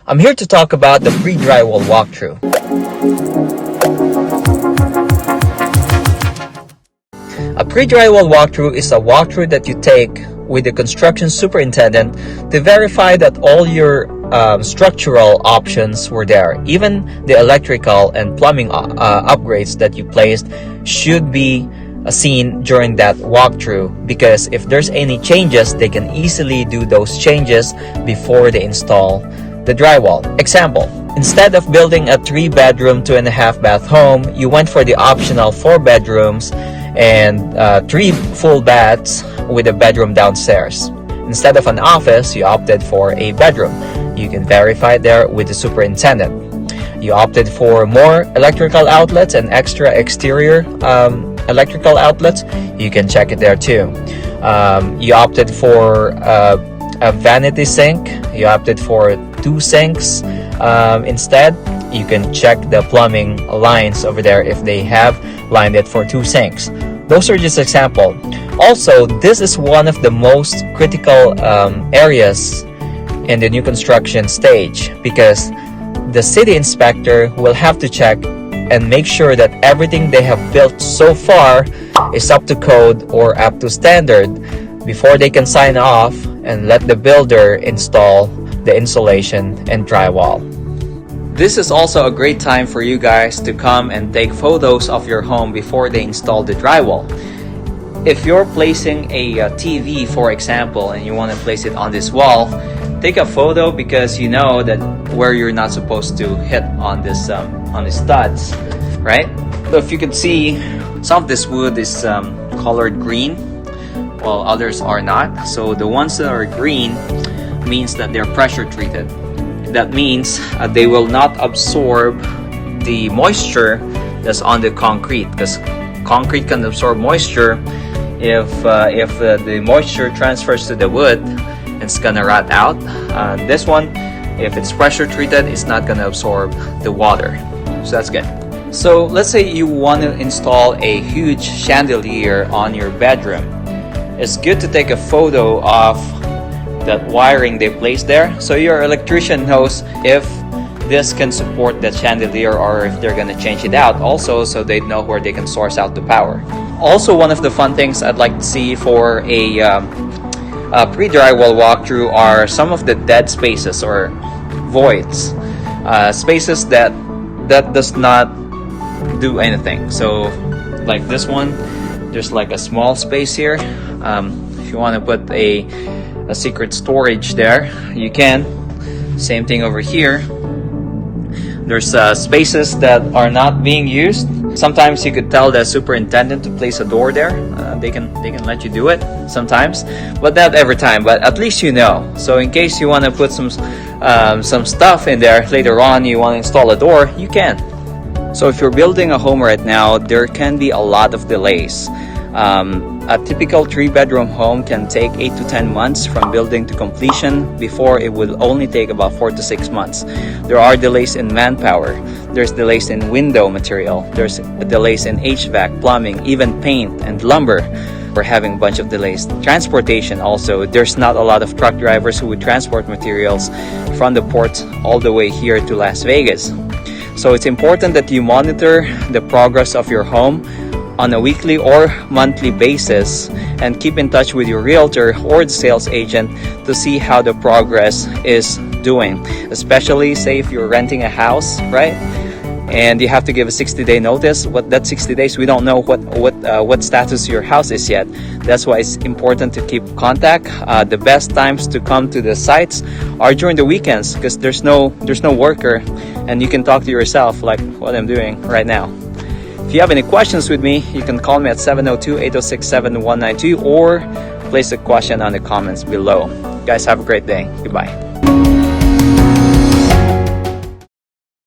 I'm here to talk about the pre-drywall walkthrough. A pre-drywall walkthrough is a walkthrough that you take with the construction superintendent to verify that all your structural options were there. Even the electrical and plumbing upgrades that you placed should be seen during that walkthrough, because if there's any changes, they can easily do those changes before they install the drywall. Example, instead of building a 3-bedroom 2.5-bath home, you went for the optional 4 bedrooms and 3 full baths with a bedroom downstairs. Instead of an office, you opted for a bedroom. You can verify there with the superintendent. You opted for more electrical outlets and extra exterior electrical outlets. You can check it there too. You opted for a vanity sink. You opted for 2 sinks instead. You can check the plumbing lines over there if they have lined it for 2 sinks. Those are just example. Also, this is one of the most critical areas in the new construction stage, because the city inspector will have to check and make sure that everything they have built so far is up to code or up to standard before they can sign off and let the builder install the insulation and drywall. This is also a great time for you guys to come and take photos of your home before they install the drywall. If you're placing a TV, for example, and you want to place it on this wall, take a photo, because you know that where you're not supposed to hit on the studs, right? So if you can see, some of this wood is colored green, while others are not. So the ones that are green means that they're pressure treated. That means they will not absorb the moisture that's on the concrete, because concrete can absorb moisture. If the moisture transfers to the wood, it's gonna rot out. This one, if it's pressure treated, it's not gonna absorb the water, so that's good. So let's say you want to install a huge chandelier on your bedroom. It's good to take a photo of that wiring they placed there, so your electrician knows if this can support the chandelier or if they're gonna change it out, also so they know where they can source out the power. Also, one of the fun things I'd like to see for a pre-drywall walkthrough are some of the dead spaces or voids, spaces that does not do anything. So like this one, there's like a small space here. If you want to put a secret storage there, you can. Same thing over here. There's spaces that are not being used. Sometimes you could tell the superintendent to place a door there. They can let you do it sometimes, but not every time. But at least you know. So in case you want to put some stuff in there later on, you want to install a door, you can. So if you're building a home right now, there can be a lot of delays. A typical 3-bedroom home can take 8 to 10 months from building to completion, before it will only take about 4 to 6 months. There are delays in manpower. There's delays in window material. There's delays in HVAC, plumbing, even paint and lumber. We're having a bunch of delays. Transportation also. There's not a lot of truck drivers who would transport materials from the port all the way here to Las Vegas. So it's important that you monitor the progress of your home on a weekly or monthly basis, and keep in touch with your realtor or the sales agent to see how the progress is doing. Especially say if you're renting a house, right, and you have to give a 60-day notice. What that 60 days, we don't know what status your house is yet. That's why it's important to keep contact. The best times to come to the sites are during the weekends, because there's no worker, and you can talk to yourself like what I'm doing right now. If you have any questions with me, you can call me at 702-806-7192 or place a question on the comments below. Guys, have a great day. Goodbye.